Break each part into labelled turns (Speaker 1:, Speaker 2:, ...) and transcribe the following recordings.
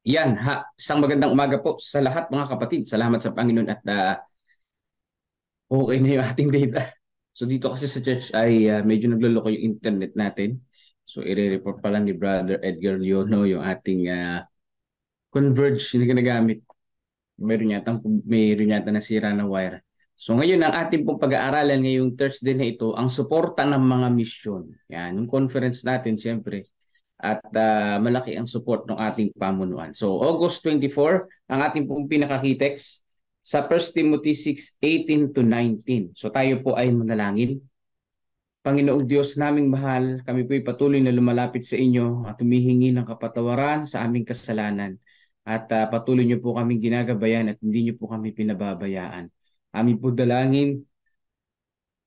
Speaker 1: Yan, isang magandang umaga po sa lahat mga kapatid. Salamat sa Panginoon at okay na yung ating data. So dito kasi sa church ay medyo nagloloko yung internet natin. So i-report pa lang ni Brother Edgar Leono yung ating Converge na ginagamit. Meron yata nasira na wire. So ngayon ang ating pong pag-aaralan ngayong Thursday na ito, ang suporta ng mga misyon. Yan, yung conference natin siyempre at malaki ang support ng ating pamunuan. So August 24, ang ating pong pinaka-key-text sa 1 Timothy 6:18 to 19. So tayo po ay manalangin. Panginoong Diyos naming mahal, kami po ay patuloy na lumalapit sa inyo at humihingi ng kapatawaran sa aming kasalanan. At patuloy niyo po kaming ginagabayan at hindi niyo po kami pinababayaan. Amin po dalangin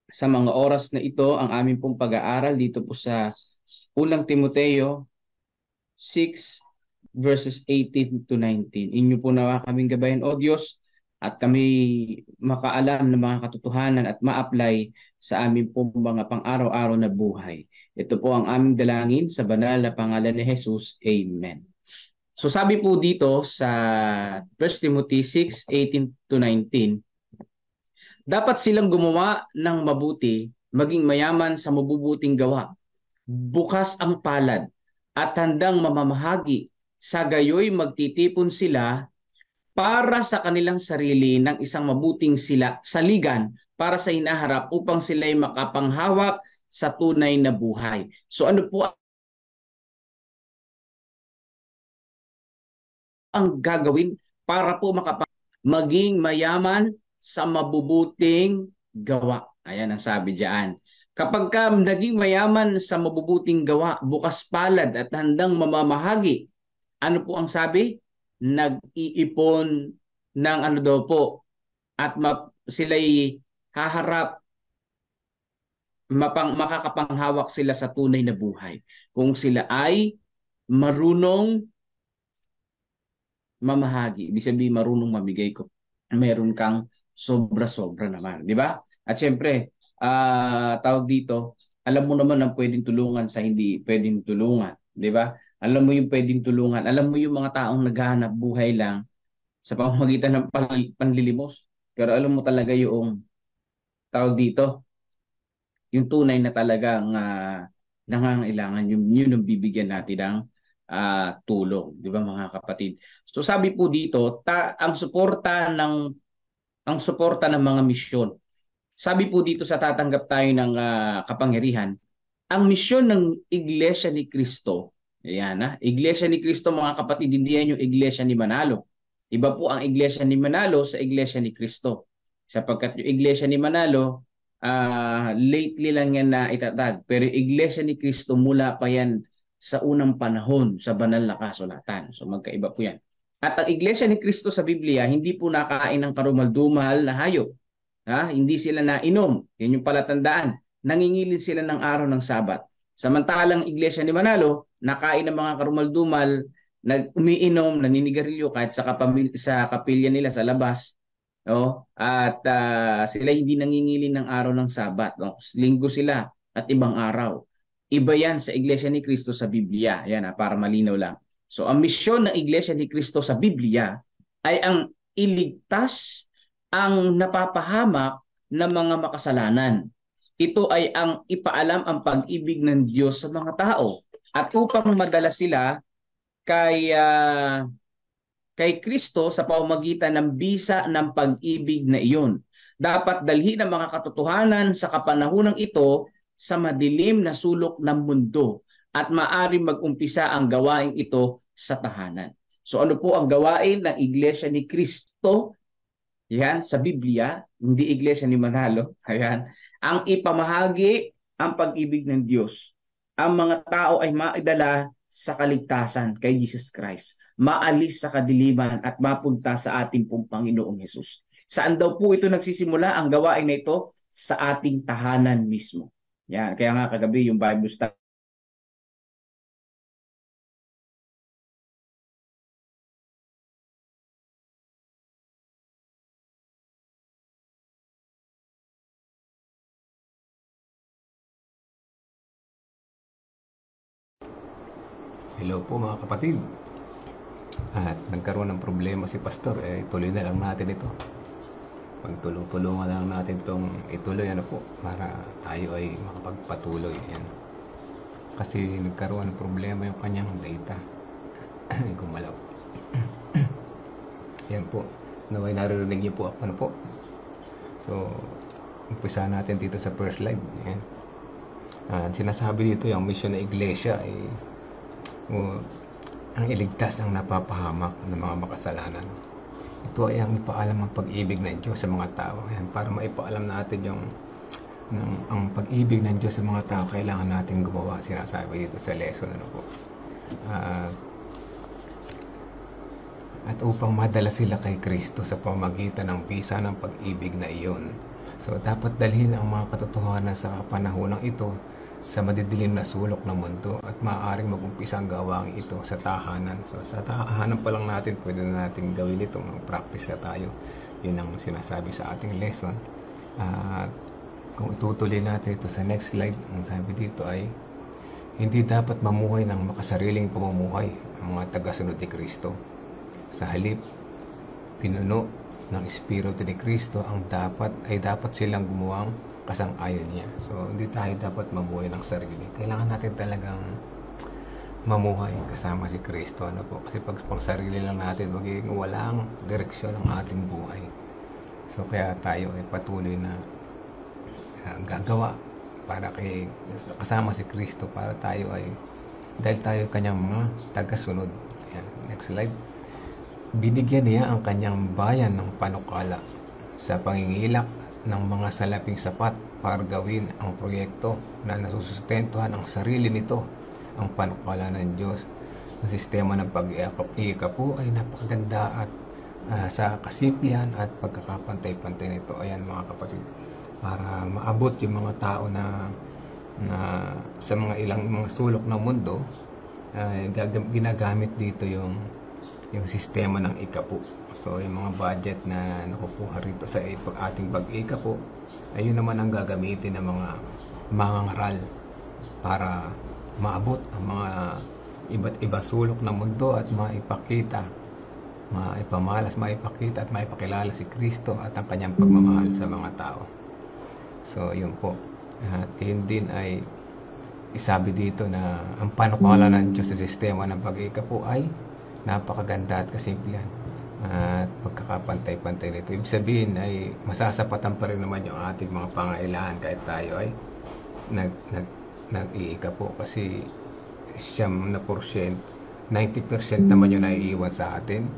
Speaker 1: sa mga oras na ito ang aming pong pag-aaral dito po sa unang Timoteo 6 verses 18 to 19. Inyo po nawa kaming gabayan, O Diyos, at kami makaalam ng mga katotohanan at ma-apply sa aming po mga pang-araw-araw na buhay. Ito po ang aming dalangin sa banal na pangalan ni Jesus. Amen. So sabi po dito sa 1 Timothy 6:18 to 19, dapat silang gumawa ng mabuti, maging mayaman sa mabubuting gawa, bukas ang palad, at handang mamamahagi. Sa gayoy magtitipon sila para sa kanilang sarili ng isang mabuting saligan para sa hinaharap upang sila'y makapanghawak sa tunay na buhay. So ano po ang gagawin para po maging mayaman sa mabubuting gawa? Ayan ang sabi diyan. Kapag ka naging mayaman sa mabubuting gawa, bukas palad at handang mamamahagi, ano po ang sabi? Nag-iipon ng ano daw po at sila'y haharap, makakapanghawak sila sa tunay na buhay. Kung sila ay marunong mamahagi, ibig sabihin marunong mamigay ko, meron kang sobra-sobra naman, di ba? At syempre, tawag dito, alam mo naman ang pwedeng tulungan sa hindi pwedeng tulungan, di ba? Alam mo yung pwedeng tulungan, alam mo yung mga taong naghahanap buhay lang sa pamamagitan ng panlilimos. Pero alam mo talaga yung tawag dito, yung tunay na talagang nangangailangan, yun ang bibigyan natin ng tulong, di ba mga kapatid? So sabi po dito, ang suporta ng mga misyon. Sabi po dito sa tatanggap tayo ng kapangyarihan, ang misyon ng Iglesia ni Cristo, ayan Iglesia ni Cristo mga kapatid, hindi yan yung Iglesia ni Manalo. Iba po ang Iglesia ni Manalo sa Iglesia ni Cristo. Sapagkat yung Iglesia ni Manalo, lately lang yan na itatag. Pero yung Iglesia ni Cristo, mula pa yan sa unang panahon sa banal na kasulatan. So magkaiba po yan. At ang Iglesia ni Cristo sa Biblia, hindi po nakain ng karumal-dumal na hayop. Hindi sila nainom. Yan yung palatandaan. Nangingilin sila ng araw ng Sabat. Samantalang Iglesia ni Manalo, nakain ng mga karumal-dumal, umiinom, naninigarilyo kahit sa kapilya nila sa labas. No? At sila hindi nangingilin ng araw ng Sabat. No? Linggo sila at ibang araw. Iba yan sa Iglesia ni Cristo sa Biblia. Yan para malinaw lang. So ang misyon ng Iglesia ni Cristo sa Biblia ay ang iligtas ang napapahamak ng mga makasalanan. Ito ay ang ipaalam ang pag-ibig ng Diyos sa mga tao. At upang madala sila kay kay Kristo sa pamamagitan ng bisa ng pag-ibig na iyon. Dapat dalhin ang mga katotohanan sa kapanahonang ito sa madilim na sulok ng mundo at maaring mag-umpisa ang gawain ito sa tahanan. So ano po ang gawain ng Iglesia ni Kristo? Yan, sa Biblia, hindi Iglesia ni Manalo. Ayan. Ang ipamahagi ang pag-ibig ng Diyos. Ang mga tao ay maidala sa kaligtasan kay Jesus Christ. Maalis sa kadiliman at mapunta sa ating pong Panginoong Jesus. Saan daw po ito nagsisimula? Ang gawain na ito sa ating tahanan mismo. Yan. Kaya nga kagabi yung Bible study.
Speaker 2: Hello po mga kapatid. at nagkaroon ng problema si pastor, tuloy na lang natin ito. Pagtulong-tulungan lang natin itong ituloy po para tayo ay makapagpatuloy. Yan. Kasi nagkaroon ng problema yung kanyang data. Gumalaw. Yan po. Naway naririnig niyo po ako po. So, umpisa natin dito sa first slide. Yan. Sinasabi dito yung mission ng iglesia ay ang iligtas ang napapahamak ng mga makasalanan. Ito ay ang ipaalam ng pag-ibig ng Diyos sa mga tao. Yan, para maipaalam natin ang pag-ibig ng Diyos sa mga tao, kailangan natin gumawa. Sinasabi dito sa lesson po. At upang madala sila kay Kristo sa pamamagitan ng bisa ng pag-ibig na iyon. So, dapat dalhin ang mga katotohanan sa kapanahonang ito sa madidilim na sulok ng mundo at maaaring mag-umpisa ang gawain ito sa tahanan. So, sa tahanan pa lang natin, pwede na natin gawin ito. Practice na tayo. Yun ang sinasabi sa ating lesson. Kung itutuloy natin ito sa next slide, ang sabi dito ay, hindi dapat mamuhay ng makasariling pamumuhay ang mga tagasunod ni Kristo. Sa halip, pinuno ng Espiritu ni Kristo ay dapat silang gumawang kasang-ayon niya. So, hindi tayo dapat mamuhay ng sarili. Kailangan natin talagang mamuhay kasama si Kristo. Kasi pag pang sarili lang natin, magiging walang direksyon ang ating buhay. So, kaya tayo ay patuloy na gagawa para kasama si Kristo, para tayo ay, dahil tayo kanyang mga tagasunod. Ayan, next slide. Binigyan niya ang kanyang bayan ng panukala sa pangingilak ng mga salaping sapat para gawin ang proyekto na nasusustentuhan ang sarili nito, ang panukala ng Diyos. Ang sistema ng pag-iikapo ay napakaganda at sa kasimplihan at pagkakapantay-pantay nito. Ayan mga kapatid, para maabot yung mga tao na sa mga sulok ng mundo, ginagamit dito yung sistema ng ikapo. So, yung mga budget na nakukuha rito sa ating pag-ikapo, ayun naman ang gagamitin ng mga mangangaral para maabot ang mga iba't iba sulok ng mundo at maipakita at maipakilala si Kristo at ang kanyang pagmamahal sa mga tao. So, yun po. At yun din ay isabi dito na ang panukala ng Diyos sa sistema ng pag-ikapo ay napakaganda at kasimplihan at pagkakapantay-pantay nito. Ibig sabihin ay masasapatan pa rin naman yung ating mga pangailangan kahit tayo ay nag-iikapo, kasi 90% naman yung naiiwan sa atin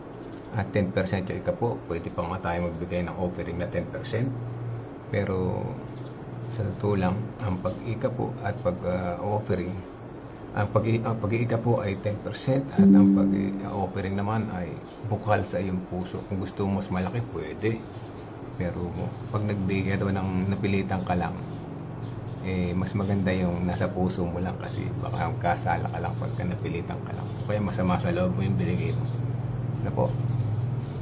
Speaker 2: at 10% yung ikapo. Pwede pa nga tayo magbigay ng offering na 10%, pero sa totoo lang, ang pag-ikapo at pag-offering, ang pag-iikapo ay 10% at ang pag-offering naman ay bukal sa iyong puso. Kung gusto mo mas malaki, pwede. Pero pag nagbigay daw ng napilitan ka lang, mas maganda yung nasa puso mo lang, kasi baka kasala ka lang pagka napilitan ka lang. Kaya masama sa loob mo yung binigay mo.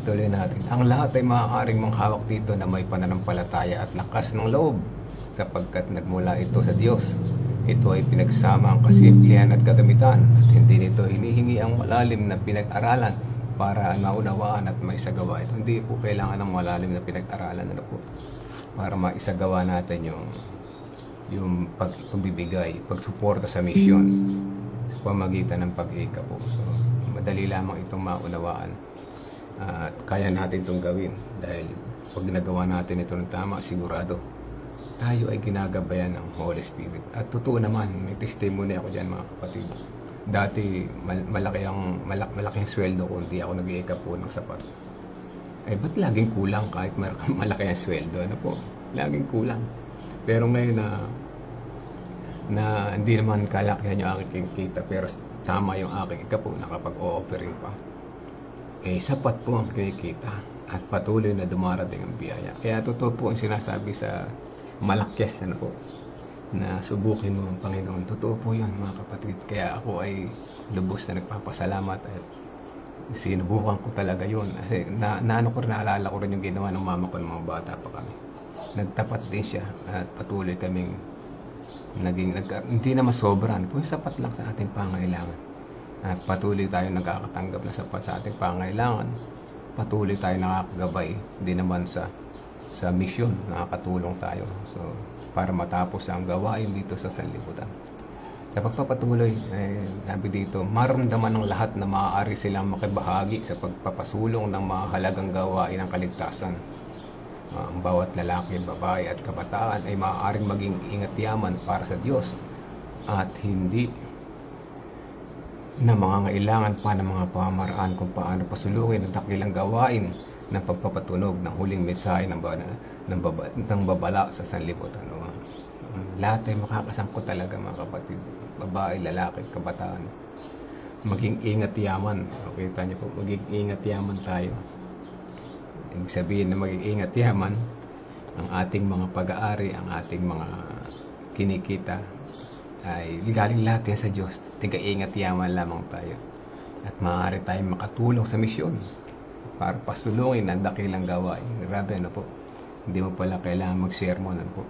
Speaker 2: Tuloy natin. Ang lahat ay maaaring manghawak dito na may pananampalataya at lakas ng loob, sapagkat nagmula ito sa Diyos. Ito ay pinagsama ang kasimplihan at kagamitan, at hindi nito hinihingi ang malalim na pinag-aralan para maunawaan at maisagawa ito. Hindi po kailangan ng malalim na pinag-aralan para maisagawa natin yung pagbibigay, pagsuporta sa misyon sa pamagitan ng pag-ikapo. So, madali lamang itong maunawaan at kaya natin itong gawin, dahil pag ginagawa natin ito ng tama, sigurado tayo ay ginagabayan ng Holy Spirit. At totoo naman, may testimony ako dyan mga kapatid. Dati malaking sweldo ko, hindi ako nag-iikapo ng sapat. Ba't laging kulang kahit malaki ang sweldo? Laging kulang. Pero ngayon na hindi naman kalakihan yung aking kita, pero tama yung aking ikapo, nakapag-o-offering pa, sapat po ang kinikita at patuloy na dumarating ang biyaya. Kaya totoo po ang sinasabi sa Malakyas na subukin mo ang Panginoon. Totoo po yun mga kapatid. Kaya ako ay lubos na nagpapasalamat at sinubukan ko talaga yun. Kasi naalala ko rin yung ginawa ng mama ko ng mga bata pa kami. Nagtapat din siya at patuloy kaming hindi naman sobra. Sapat lang sa ating pangailangan. At patuloy tayo nakakatanggap na sapat sa ating pangailangan. Patuloy tayo nakakagabay din naman sa misyon, nakakatulong tayo. So, para matapos ang gawain dito sa sanlibutan. Sa pagpapatuloy, sabi dito, maramdaman ng lahat na maaari silang makibahagi sa pagpapasulong ng mga halagang gawain ng kaligtasan. Ang bawat lalaki, babae at kabataan ay maaaring maging ingat yaman para sa Diyos at hindi na mangangailangan pa ng mga pamamaraan kung paano pasulungin ang dakilang gawain ng pagpapatunog ng huling mensahe ng babala sa sanlibutan. Lahat ay makakasangkot talaga, mga kapatid, babae, lalaki, kabataan. Maging ingat yaman. Kita niyo po, maging ingat yaman tayo. Ibig sabihin na maging ingat yaman, ang ating mga pag-aari, ang ating mga kinikita ay galing lahat yan sa Diyos. Tiga-ingat yaman lamang tayo. At maaari tayong makatulong sa misyon para pasulungin ang dakilang gawain. Grabe, ano po. Hindi mo pala kailangan mag-sermon, ano po.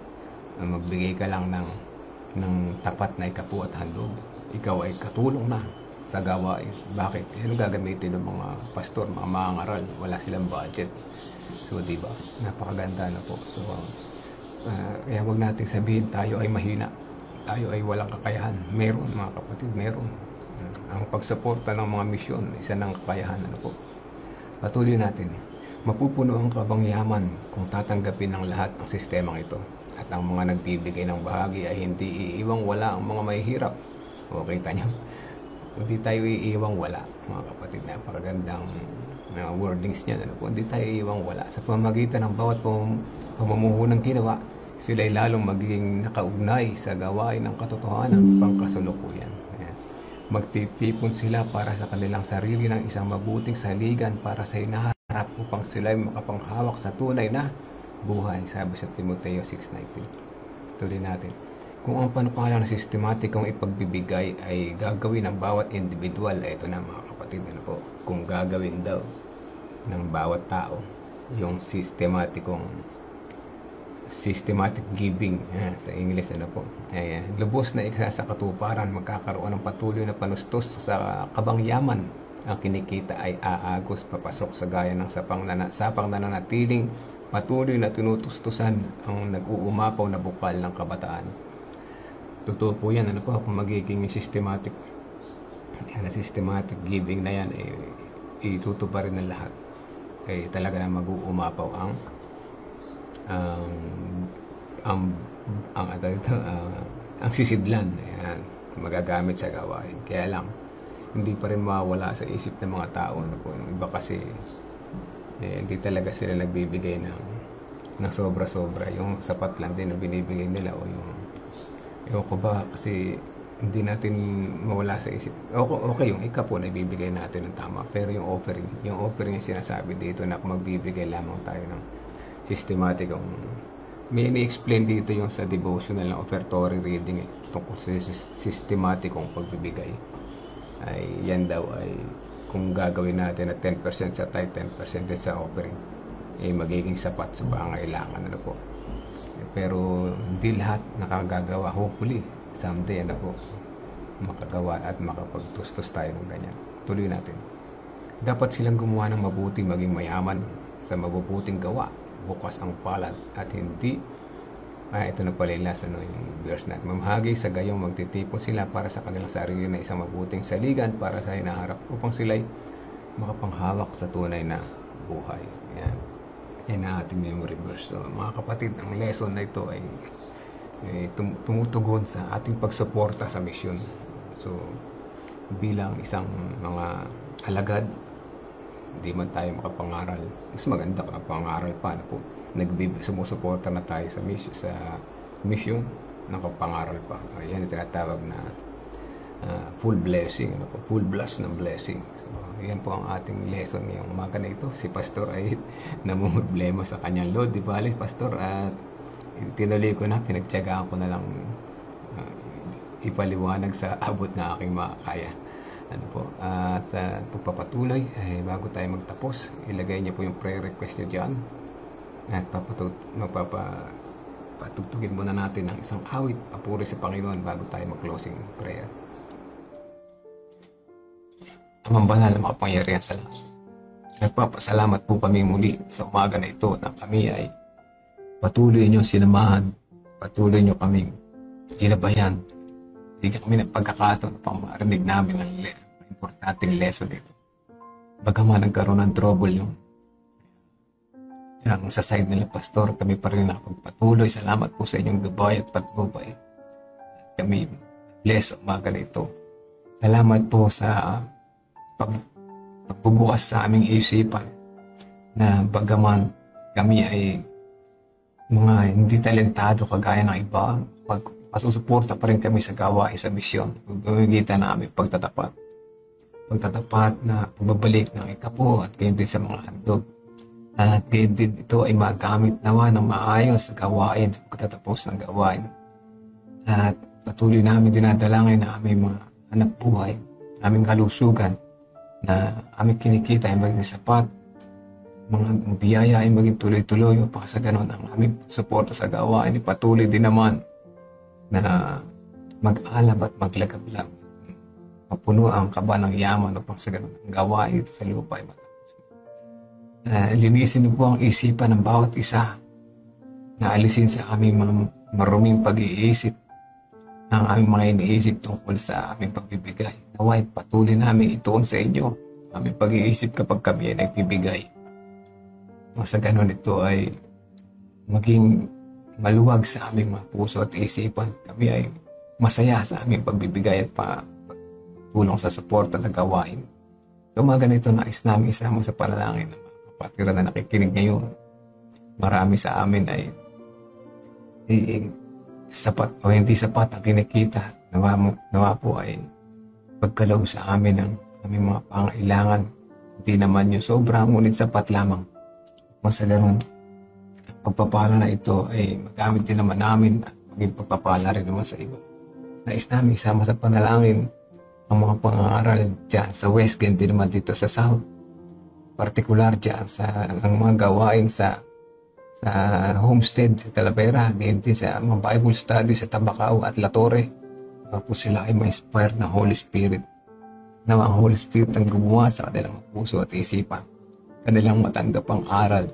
Speaker 2: Magbigay ka lang ng tapat na ikapu at handog. Ikaw ay katulong na sa gawain. Bakit? Ano gagamitin ng mga pastor, mga mangaral? Wala silang budget. So, di ba? Napakaganda na po. So, kaya wag nating sabihin tayo ay mahina. Tayo ay walang kakayahan. Meron, mga kapatid, meron. Ang pagsuporta ng mga misyon, isa ng kakayahan. Ano po? Patuloy natin. Mapupuno ang kabangyaman kung tatanggapin ng lahat ang sistemang ito. At ang mga nagbibigay ng bahagi ay hindi iiwang wala ang mga mahihirap. O, kita nyo? Hindi tayo iiwang wala, mga kapatid. Napakagandang wordings niya. Ano po? Hindi tayo iiwang wala. Sa pamamagitan ng bawat pamumuhunang ginawa, sila ay lalong magiging nakaugnay sa gawain ng katotohanan pangkasalukuyan. Magtitipon sila para sa kanilang sarili ng isang mabuting saligan para sa hinaharap upang sila ay makapanghawak sa tunay na buhay, sabi sa Timoteo 6:19. Tuloy natin. Kung ang panukala ng sistematikong ipagbibigay ay gagawin ng bawat individual, ito na, mga kapatid, ano po, kung gagawin daw ng bawat tao yung systematic giving, sa English, ano po, ay lubos na isa sa katuparan, magkakaroon ng patuloy na panustos sa kabangyaman. Ang kinikita ay aagos papasok sa gaya ng sapang nananatiling patuloy na tinutustusan ang nag-uumapaw na bukal ng kabataan. Totoo po yan, ano po, kung magiging systematic giving na yan, itutuparin ng lahat, ay talaga na mag-uumapaw ang sisidlan, ayan, magagamit sa gawain. Kaya lang, hindi pa rin mawala sa isip ng mga tao, ano po, yung iba kasi hindi talaga sila nagbibigay ng sobra-sobra. Yung sapat lang din na binibigay nila, o yung ko ba, kasi hindi natin mawala sa isip. Okay, yung ikapo na ibibigay natin ng tama, pero yung offering yung sinasabi dito na kung magbibigay lamang tayo ng systematic, may ni-explain dito yung sa devotional ng offertory reading tungkol sa systematikong pagbibigay. Ay yan daw ay kung gagawin natin na 10% sa tithe, 10% sa offering, magiging sapat sa pangailangan, ano po. Pero hindi lahat nakagagawa. Hopefully someday, ano po, makagawa at makapagtustos tayo ng ganyan. Tuloy natin. Dapat silang gumawa ng mabuti, maging mayaman sa mabubuting gawa, bukas ang palad at hindi ito na pala yung last, yung verse natin. Mamahagi sa gayong magtitipon sila para sa kanilang sarili na isang mabuting saligan para sa hinaharap upang sila'y makapanghawak sa tunay na buhay. Yan. Yan ang ating memory verse. So, mga kapatid, ang lesson na ito ay tumutugon sa ating pagsuporta sa misyon. So, bilang isang mga alagad, hindi man tayo makapangaral. Mas maganda ka pangaral pa, ano po. Sumusuporta na tayo sa mission, nakapangaral pa. Yan yung tinatawag na full blessing, ano po, full blast ng blessing. So, yan po ang ating lesson ngayong umaga na ito. Si Pastor ay namumblema sa kanyang load. Di ba, Pastor? At tinuloy ko na, pinagtyagaan ko na lang ipaliwanag sa abot na aking makakaya. Ano po, at sa pagpapatuloy, bago tayo magtapos, ilagay niyo po yung prayer request niyo dyan. At patutugin muna natin ng isang awit, papuri sa Panginoon bago tayo mag-closing prayer. Amang banal na makapangyarihan sa lahat. Nagpapasalamat po kami muli sa umaga na ito na kami ay patuloy nyo sinamahan, patuloy nyo kaming ginabayan. Bigyan kami ng pagkakataon pang marinig namin ang importanteng lesson dito. Bagaman nagkaroon ng trouble yung sa side nila pastor, kami pa rin nakapagpatuloy. Salamat po sa inyong gabay at patnubay. Kami bless sa umaga na ito. Salamat po sa pagbubukas sa aming isipan na bagaman kami ay mga hindi talentado kagaya ng iba, masusuporta pa rin kami sa gawain sa misyon. Pagpagitan na aming pagtatapat na pagbabalik ng ikapo at gayon din sa mga handog. At gayon din ito ay magamit nawa ng maayos sa gawain, sa pagtatapos ng gawain. At patuloy namin dinadalangin na aming mga anak buhay, aming kalusugan, na aming kinikita ay maging sapat, mga biyaya ay maging tuloy-tuloy upang sa ganon ang aming suporta sa gawain. Patuloy din naman na mag-alab at maglagablab, mapuno ang kaba ng yaman upang sa ganon ang gawain sa lupa ay matapos. Linisin niyo po ang isipan ng bawat isa, na alisin sa aming mga maruming pag-iisip, ang aming mga iniisip tungkol sa aming pagbibigay. Naway patuloy namin ituon sa inyo aming pag-iisip kapag kami ay nagbibigay. Sa ganon ito ay maging maluwag sa aming mga puso at isipan. Kami ay masaya sa aming pagbibigay at tulong sa suporta na gawain. So mga ganito nais namin isama sa panalangin ng mga kapatiran na nakikinig ngayon. Marami sa amin ay sapat o hindi sapat ang kinikita. Nawa po ay pagkalaw sa amin ng aming mga pangailangan. Hindi naman yung sobra, ngunit sapat lamang. Sa ganun, ang pagpapala na ito ay magamit din naman namin at maging pagpapala rin naman sa iba. Nais namin isama sa panalangin ang mga pangangaral dyan sa West, ganyan din naman dito sa South. Partikular dyan sa ang mga gawain sa homestead sa Talavera, ganyan din sa mga Bible study sa Tabacao at La Torre. Po sila ay ma-inspire ng Holy Spirit. Na ang Holy Spirit ang gumawa sa kanilang puso at isipan, kanilang matanggap ang aral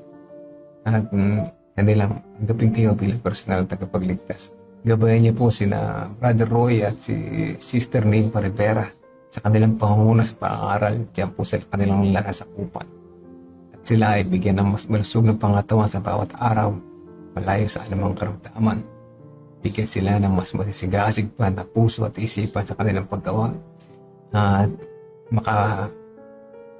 Speaker 2: at kanilang tanggapin kayo bilang personal na tagapagligtas. Gabayan niyo po sina Brother Roy at si Sister Nilpa Rivera sa kanilang pangunguna sa pang-aaral diyan po sa kanilang nakasakupan. At sila ay bigyan ng mas malusog na pangatawan sa bawat araw, malayo sa anumang karamdaman. Bigyan sila ng mas masisigasig pa na puso at isipan sa kanilang paggawa at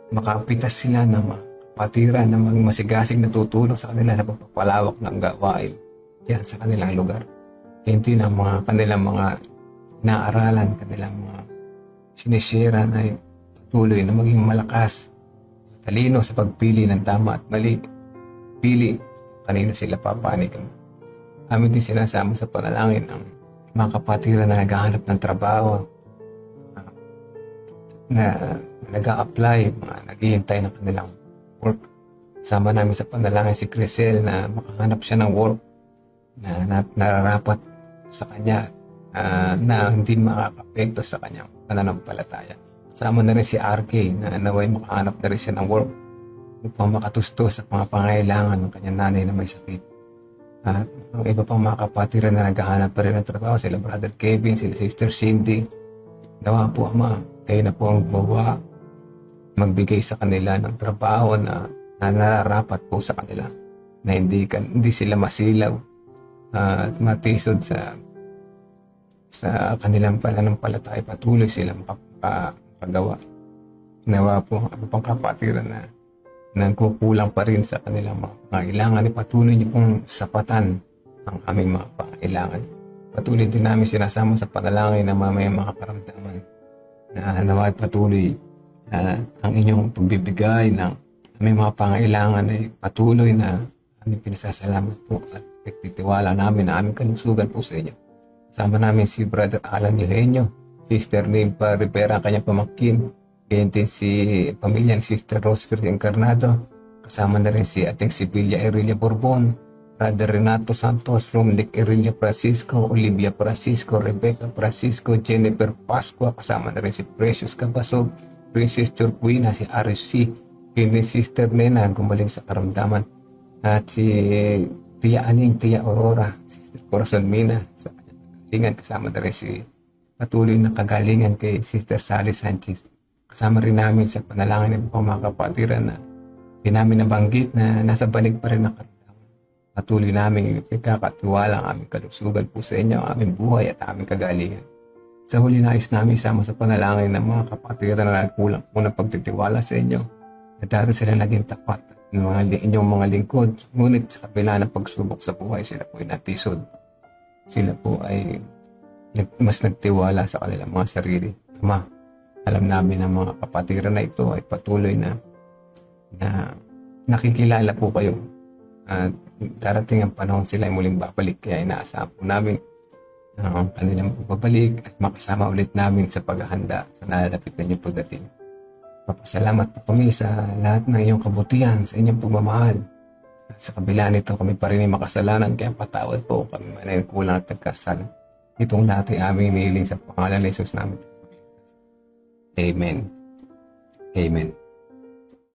Speaker 2: makapitas sila ng mga kapatiran na maging masigasig na tutulong sa kanila sa pagpapalawak ng gawain diyan sa kanilang lugar. Hindi na mga kanilang mga naaralan, kanilang mga sinisira na patuloy na maging malakas, talino sa pagpili ng tama at mali. Pili kanino sila papanig. Amin din sinasama sa panalangin ang mga kapatiran na naghahanap ng trabaho, na nag-a-apply, mga naghihintay ng kanilang work. Sama namin sa panalangin si Crisel na makahanap siya ng work na nararapat sa kanya, na hindi makakapekto sa kanyang pananampalataya. Sama na rin si RK na naway makahanap na rin siya ng work upang makatustos sa mga pangailangan ng kanyang nanay na may sakit. At ang iba pang mga kapatiran na naghahanap pa rin ng trabaho, sila Brother Kevin, sila Sister Cindy. Nawa po, Ama, kayo na po ang gumawa, magbigay sa kanila ng trabaho na nararapat po sa kanila, na hindi sila masilaw at matisod sa kanilang pananampalataya. Patuloy sila makagawa. Nawa po ang pang kapatiran na nagkukulang pa rin sa kanilang mga pangailangan, patuloy niyo pong sapatan ang aming mga pangailangan. Patuloy din namin sinasama sa panalangin na mamaya mga karamdaman na naway patuloy ang inyong pagbibigay ng aming mga pangailangan ay patuloy na aming pinasasalamat po at pagtitiwala namin na aming kalusugan po sa inyo. Sama namin si Brother Alan Eugenio, Sister Nilpa Rivera, kanyang pamangkin, ganyan din si pamilyang Sister Rosemary Encarnado, kasama na rin si ating Sibilia Erilia Borbon, Brother Renato Santos, Romnick Erilia Francisco, Olivia Francisco, Rebecca Francisco, Jennifer Pascua, kasama na rin si Precious Cabasog, Princess Chorquina, si RC, kay Miss Sister Nena, gumaling sa karamdaman. At si Tia Aning, Tia Aurora, Sister Corazon Mina, sa kagalingan, kasama na rin si patuloy na kagalingan kay Sister Sally Sanchez. Kasama rin namin sa panalangin ng mga kapatiran na di namin nabanggit na nasa banig pa rin ang karamdaman. Patuloy namin ikakatiwala ang aming kalusugan po sa inyo, ang aming buhay at aming kagalingan. Sa huli nais namin isama sa panalangin ng mga kapatiran na nagkulang po ng pagtitiwala sa inyo. At dahil sila naging tapat ng inyong mga lingkod, ngunit sa kabila ng pagsubok sa buhay, sila po ay natisod. Sila po ay mas nagtiwala sa kanilang mga sarili. Ama, alam namin ang mga kapatiran na ito ay patuloy na nakikilala po kayo. At darating ang panahon sila ay muling babalik. Kaya inaasahan po namin ang kanilang babalik at makasama ulit namin sa paghahanda sa nalalapit na inyong pagdating. Papasalamat po kami sa lahat ng iyong kabutihan, sa inyong pagmamahal. At sa kabila nito kami pa rin ay makasalanan, kaya patawad po kami man ay kulang at nagkasala. Itong lahat ay aming inihiling sa pangalan ni Jesus namin. Amen. Amen.